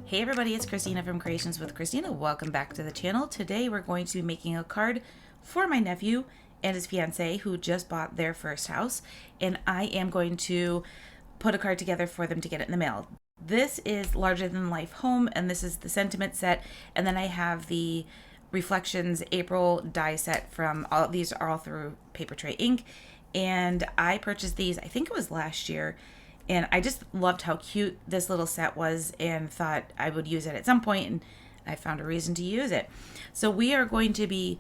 Hey everybody, it's Christina from Creations with Christina. Welcome back to the channel. Today we're going to be making a card for my nephew and his fiancée who just bought their first house, and I am going to put a card together for them to get it in the mail. This is Larger Than Life Home, and this is the sentiment set, and then I have the Reflections April die set from all these are all through Papertrey ink, and I purchased these, I think it was last year. And I just loved how cute this little set was and thought I would use it at some point, and I found a reason to use it. So we are going to be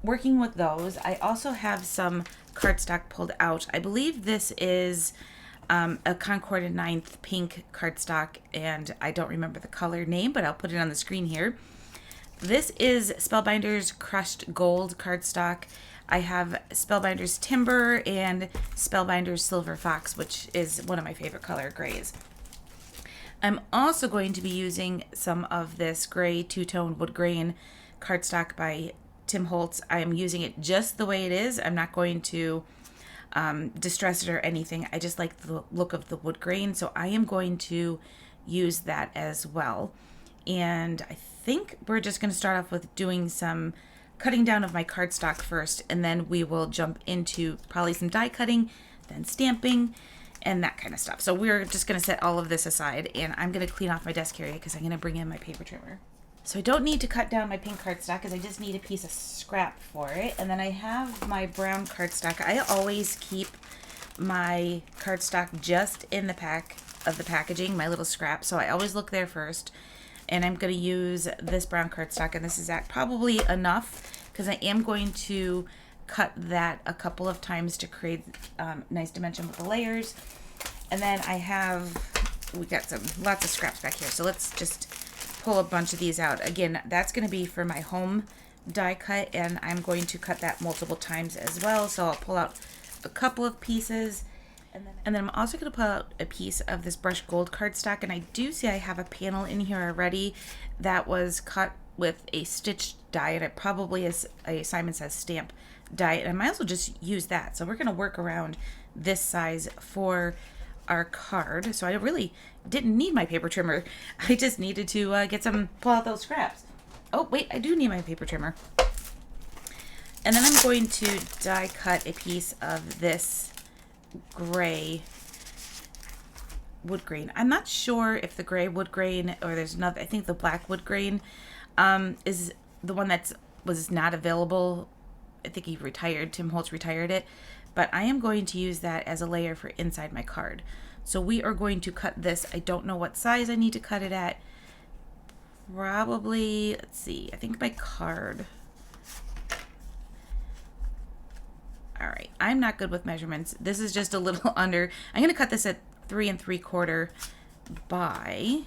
working with those. I also have some cardstock pulled out. I believe this is a Concord 9th pink cardstock, and I don't remember the color name, but I'll put it on the screen here. This is Spellbinders Crushed Gold cardstock. I have Spellbinders Timber and Spellbinders Silver Fox, which is one of my favorite color grays. I'm also going to be using some of this gray two-tone wood grain cardstock by Tim Holtz. I am using it just the way it is. I'm not going to distress it or anything. I just like the look of the wood grain, so I am going to use that as well. And I think we're just going to start off with doing some cutting down of my cardstock first, and then we will jump into probably some die cutting, then stamping, and that kind of stuff. So we're just going to set all of this aside, and I'm going to clean off my desk area because I'm going to bring in my paper trimmer. So I don't need to cut down my pink cardstock because I just need a piece of scrap for it. And then I have my brown cardstock. I always keep my cardstock just in the pack of the packaging, my little scrap, so I always look there first. And I'm going to use this brown cardstock, and this is probably enough because I am going to cut that a couple of times to create nice dimension with the layers. And then we got lots of scraps back here, so let's just pull a bunch of these out. Again, that's going to be for my home die cut, and I'm going to cut that multiple times as well, so I'll pull out a couple of pieces. And then I'm also going to pull out a piece of this brushed gold cardstock, and I do see I have a panel in here already that was cut with a stitched die, and it probably is a Simon Says stamp die, and I might as well just use that. So we're going to work around this size for our card. So I really didn't need my paper trimmer. I just needed to pull out those scraps. Oh, wait, I do need my paper trimmer. And then I'm going to die cut a piece of this gray wood grain. I'm not sure if the gray wood grain or there's another, I think the black wood grain is the one that was not available. I think he retired, Tim Holtz retired it, but I am going to use that as a layer for inside my card. So we are going to cut this. I don't know what size I need to cut it at. Probably, let's see, I think my card. All right, I'm not good with measurements. This is just a little under. I'm going to cut this at 3 3/4 by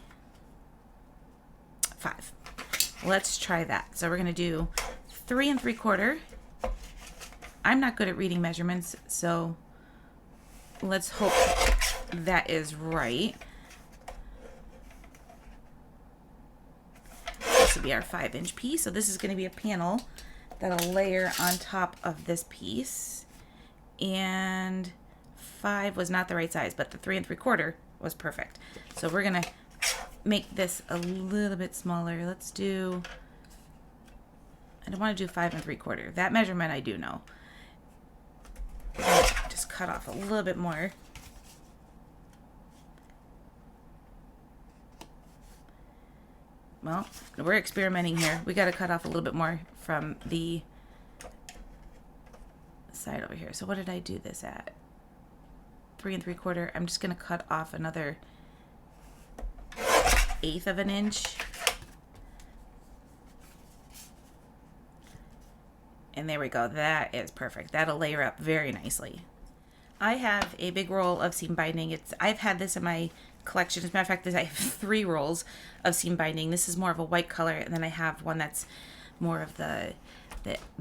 5. Let's try that. So we're going to do 3 3/4. I'm not good at reading measurements, so let's hope that is right. This will be our 5-inch piece. So this is going to be a panel that'll layer on top of this piece. And 5 was not the right size, but the 3 3/4 was perfect. So we're gonna make this a little bit smaller. Let's do, I don't want to do 5 3/4. That measurement I do know. Just cut off a little bit more. Well, we're experimenting here. We got to cut off a little bit more from the side over here. So what did I do this at? 3 3/4. I'm just going to cut off another 1/8 of an inch. And there we go. That is perfect. That'll layer up very nicely. I have a big roll of seam binding. I've had this in my collection. As a matter of fact, I have 3 rolls of seam binding. This is more of a white color, and then I have one that's more of the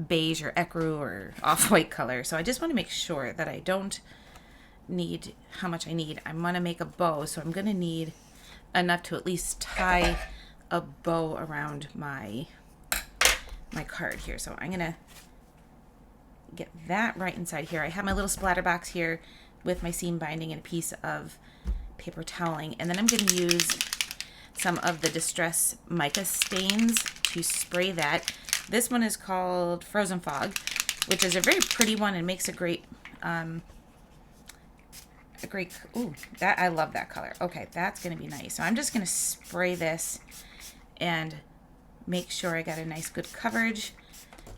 beige or ecru or off-white color. So I just want to make sure that I don't need how much I need. I'm going to make a bow, so I'm going to need enough to at least tie a bow around my card here. So I'm going to get that right inside here. I have my little splatter box here with my seam binding and a piece of paper toweling, and then I'm going to use some of the Distress Mica stains to spray that. This one is called Frozen Fog, which is a very pretty one and makes a great, ooh, that, I love that color. Okay, that's going to be nice. So I'm just going to spray this and make sure I got a nice good coverage.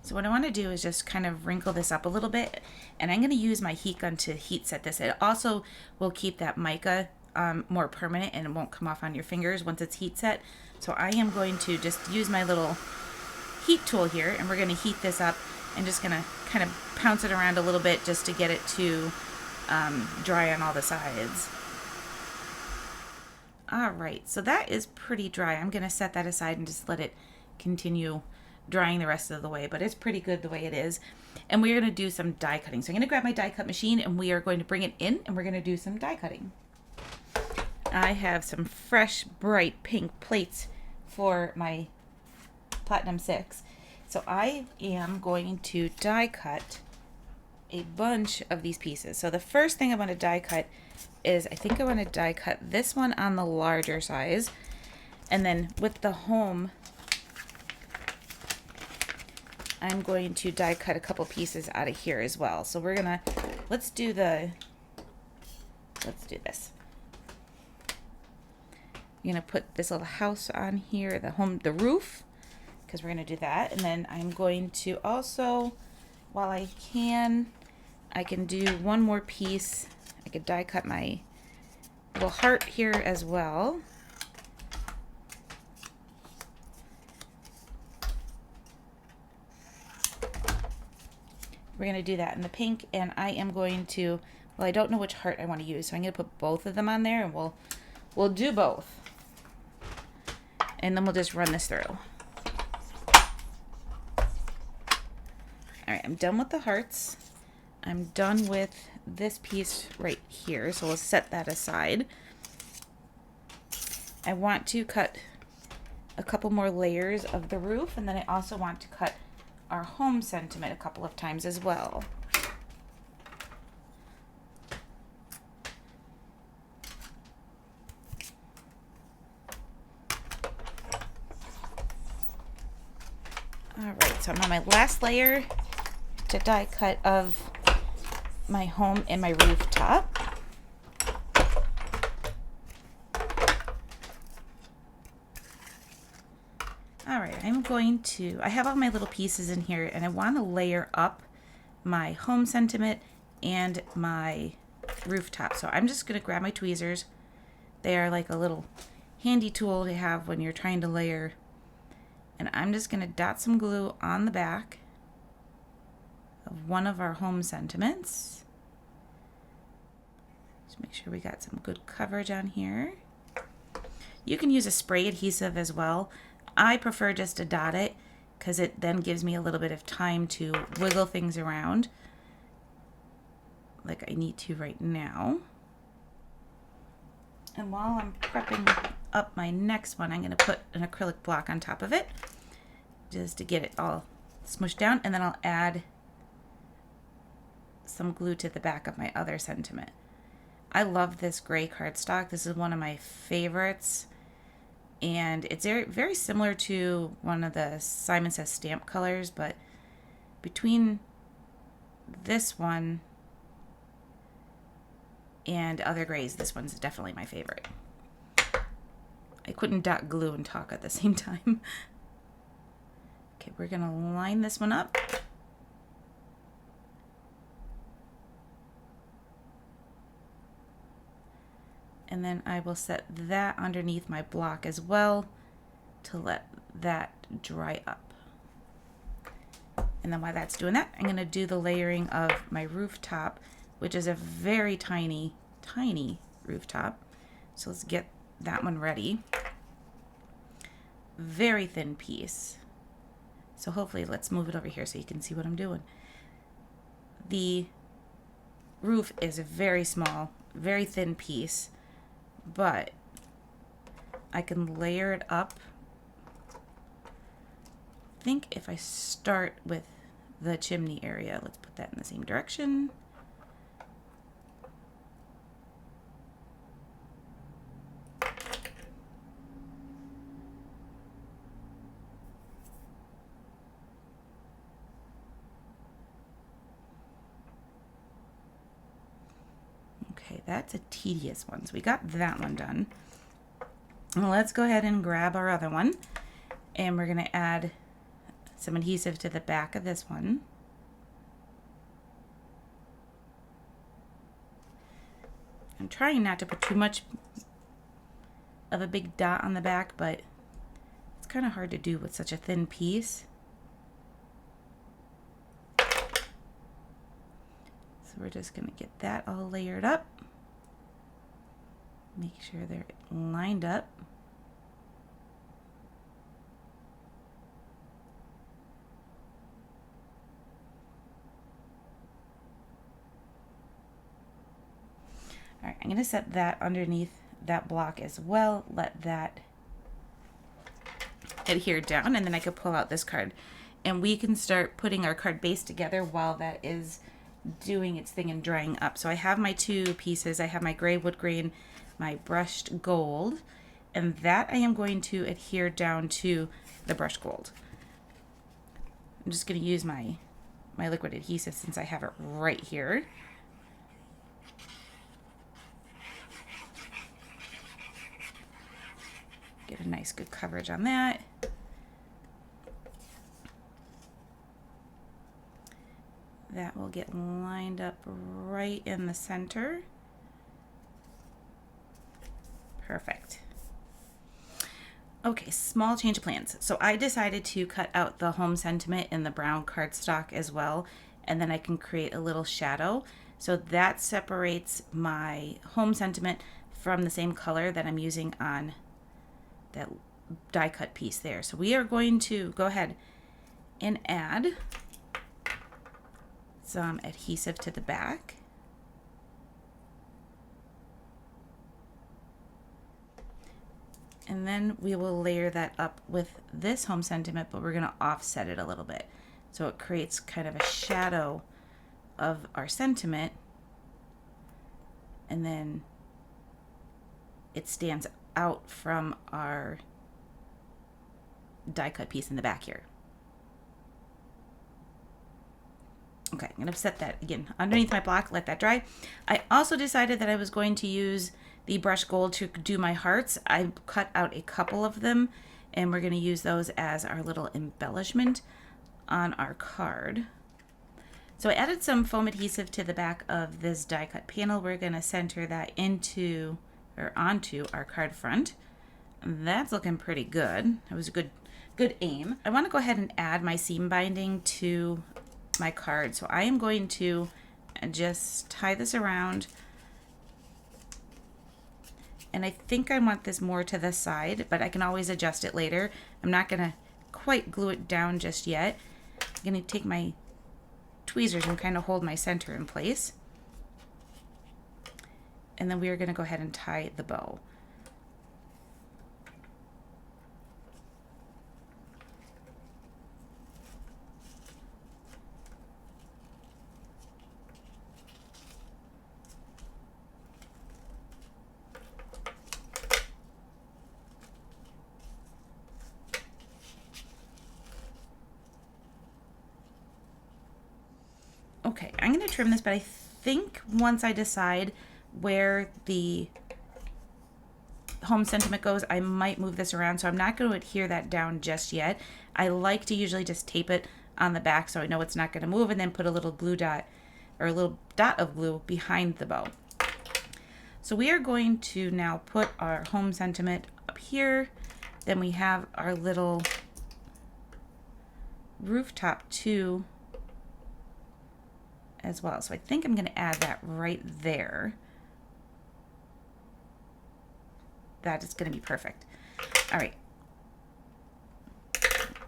So what I want to do is just kind of wrinkle this up a little bit, and I'm going to use my heat gun to heat set this. It also will keep that mica more permanent, and it won't come off on your fingers once it's heat set. So I am going to just use my little heat tool here, and we're going to heat this up and just going to kind of pounce it around a little bit just to get it to dry on all the sides. All right, so that is pretty dry. I'm going to set that aside and just let it continue drying the rest of the way, but it's pretty good the way it is. And we're going to do some die cutting. So I'm going to grab my die cut machine, and we are going to bring it in, and we're going to do some die cutting. I have some fresh, bright pink plates for my Platinum 6. So I am going to die cut a bunch of these pieces. So the first thing I want to die cut is, I think I want to die cut this one on the larger size. And then with the home, I'm going to die cut a couple pieces out of here as well. So we're gonna, let's do this. I'm gonna put this little house on here, the roof, because we're gonna do that. And then I'm going to also, while I can do one more piece. I could die cut my little heart here as well. We're going to do that in the pink, and I am going to, well, I don't know which heart I want to use, so I'm going to put both of them on there, and we'll do both. And then we'll just run this through. All right, I'm done with the hearts. I'm done with this piece right here, so we'll set that aside. I want to cut a couple more layers of the roof, and then I also want to cut our home sentiment a couple of times as well. All right, so I'm on my last layer to die cut of my home and my rooftop. All right, I have all my little pieces in here, and I want to layer up my home sentiment and my rooftop. So I'm just going to grab my tweezers. They are like a little handy tool to have when you're trying to layer. And I'm just going to dot some glue on the back of one of our home sentiments. Just make sure we got some good coverage on here. You can use a spray adhesive as well. I prefer just to dot it because it then gives me a little bit of time to wiggle things around like I need to right now. And while I'm prepping up my next one, I'm going to put an acrylic block on top of it just to get it all smushed down, and then I'll add some glue to the back of my other sentiment. I love this gray cardstock. This is one of my favorites. And it's very, very similar to one of the Simon Says stamp colors, but between this one and other grays, this one's definitely my favorite. I couldn't dot glue and talk at the same time. Okay, we're gonna line this one up. And then I will set that underneath my block as well to let that dry up. And then while that's doing that, I'm going to do the layering of my rooftop, which is a very tiny, tiny rooftop. So let's get that one ready. Very thin piece. So hopefully, let's move it over here so you can see what I'm doing. The roof is a very small, very thin piece, but I can layer it up. I think if I start with the chimney area, let's put that in the same direction. that's a tedious one. So we got that one done. Well, let's go ahead and grab our other one, and we're going to add some adhesive to the back of this one. I'm trying not to put too much of a big dot on the back, but it's kind of hard to do with such a thin piece. So we're just going to get that all layered up. Make sure they're lined up. All right, I'm going to set that underneath that block as well. Let that adhere down, and then I could pull out this card. And we can start putting our card base together while that is doing its thing and drying up. So I have my two pieces. I have my gray wood grain, my brushed gold, and that I am going to adhere down to the brushed gold. I'm just going to use my liquid adhesive since I have it right here. Get a nice good coverage on that. That will get lined up right in the center. Perfect. Okay, small change of plans. So I decided to cut out the home sentiment in the brown cardstock as well, and then I can create a little shadow. So that separates my home sentiment from the same color that I'm using on that die cut piece there. So we are going to go ahead and add some adhesive to the back. And then we will layer that up with this home sentiment, but we're going to offset it a little bit. So it creates kind of a shadow of our sentiment, and then it stands out from our die cut piece in the back here. Okay, I'm going to set that again underneath my block, let that dry. I also decided that I was going to use the brushed gold to do my hearts. I cut out a couple of them, and we're going to use those as our little embellishment on our card. So I added some foam adhesive to the back of this die cut panel. We're going to center that into or onto our card front. That's looking pretty good. That was a good aim. I want to go ahead and add my seam binding to my card. So I am going to just tie this around, and I think I want this more to the side, but I can always adjust it later. I'm not going to quite glue it down just yet. I'm going to take my tweezers and kind of hold my center in place. And then we are going to go ahead and tie the bow. Okay, I'm going to trim this, but I think once I decide where the home sentiment goes, I might move this around, so I'm not going to adhere that down just yet. I like to usually just tape it on the back so I know it's not going to move, and then put a little glue dot or a little dot of glue behind the bow. So we are going to now put our home sentiment up here. Then we have our little rooftop too as well. So I think I'm going to add that right there. That is going to be perfect. All right.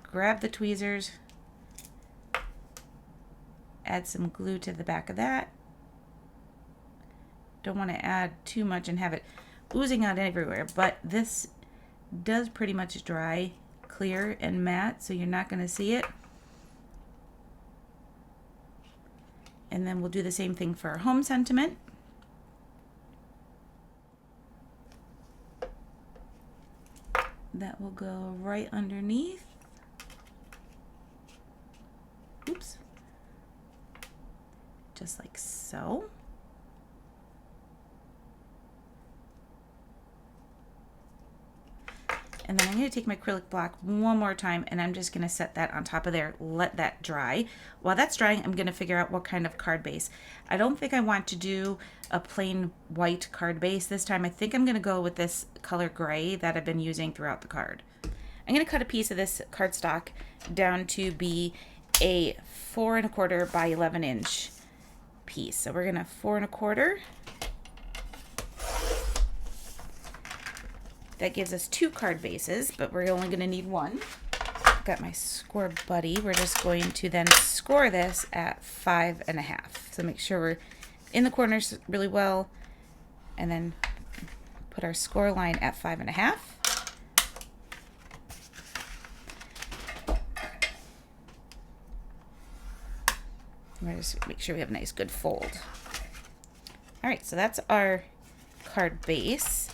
Grab the tweezers. Add some glue to the back of that. Don't want to add too much and have it oozing out everywhere, but this does pretty much dry clear and matte, so you're not going to see it. And then we'll do the same thing for our home sentiment. That will go right underneath. Oops. Just like so. And then I'm going to take my acrylic block one more time, and I'm just going to set that on top of there, let that dry. While that's drying, I'm going to figure out what kind of card base. I don't think I want to do a plain white card base this time. I think I'm going to go with this color gray that I've been using throughout the card. I'm going to cut a piece of this cardstock down to be a 4 1/4 by 11 inch piece. So we're going to 4 1/4. That gives us 2 card bases, but we're only going to need 1. I've got my score buddy. We're just going to then score this at 5 1/2. So make sure we're in the corners really well, and then put our score line at 5 1/2. We're just make sure we have a nice good fold. All right, so that's our card base.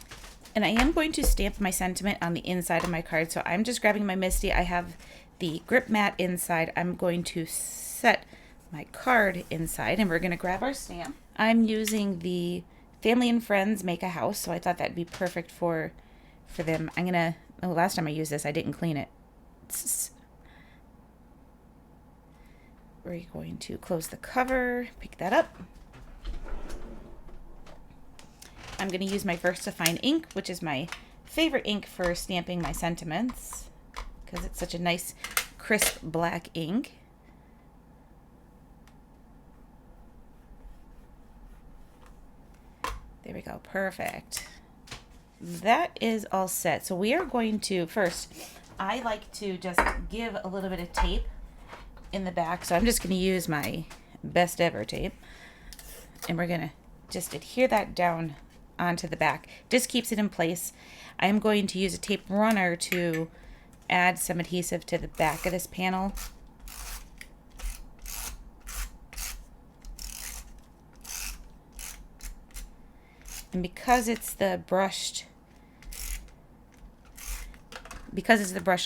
And I am going to stamp my sentiment on the inside of my card. So I'm just grabbing my MISTI. I have the grip mat inside. I'm going to set my card inside, and we're going to grab our stamp. I'm using the Family and Friends Make a House, so I thought that'd be perfect for them. I'm going to, oh, last time I used this, I didn't clean it. We're going to close the cover, pick that up. I'm going to use my VersaFine ink, which is my favorite ink for stamping my sentiments, because it's such a nice, crisp black ink. There we go. Perfect. That is all set. So we are going to, first, I like to just give a little bit of tape in the back. So I'm just going to use my best ever tape, and we're going to just adhere that down onto the back. Just keeps it in place. I am going to use a tape runner to add some adhesive to the back of this panel. And because it's the brushed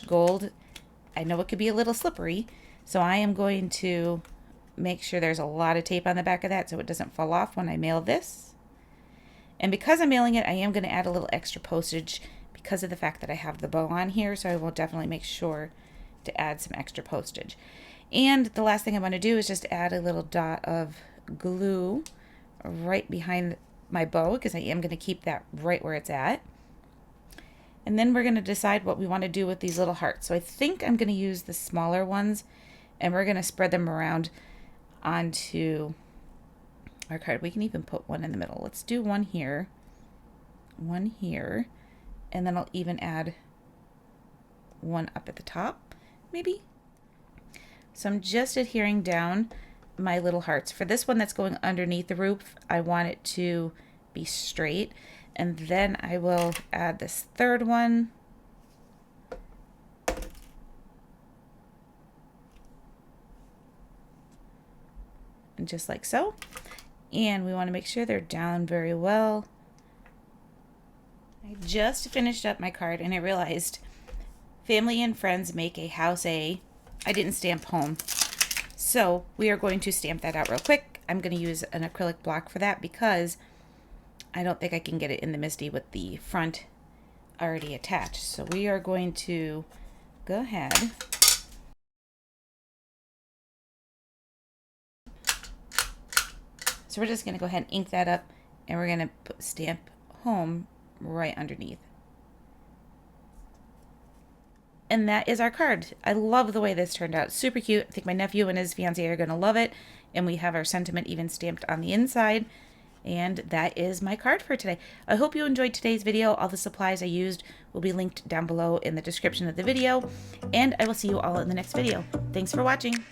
gold, I know it could be a little slippery, so I am going to make sure there's a lot of tape on the back of that so it doesn't fall off when I mail this. And because I'm mailing it, I am going to add a little extra postage because of the fact that I have the bow on here, so I will definitely make sure to add some extra postage. And the last thing I'm going to do is just add a little dot of glue right behind my bow, because I am going to keep that right where it's at. And then we're going to decide what we want to do with these little hearts. So I think I'm going to use the smaller ones, and we're going to spread them around onto our card. We can even put one in the middle. Let's do one here, and then I'll even add one up at the top, maybe. So I'm just adhering down my little hearts. For this one that's going underneath the roof, I want it to be straight, and then I will add this third one. And just like so. And we want to make sure they're down very well. I just finished up my card and I realized Family and Friends Make a House I didn't stamp home. So we are going to stamp that out real quick. I'm going to use an acrylic block for that because I don't think I can get it in the MISTI with the front already attached. So we are going to go ahead . So we're just going to go ahead and ink that up, and we're going to put stamp home right underneath. And that is our card. I love the way this turned out. Super cute. I think my nephew and his fiancée are going to love it. And we have our sentiment even stamped on the inside. And that is my card for today. I hope you enjoyed today's video. All the supplies I used will be linked down below in the description of the video. And I will see you all in the next video. Thanks for watching.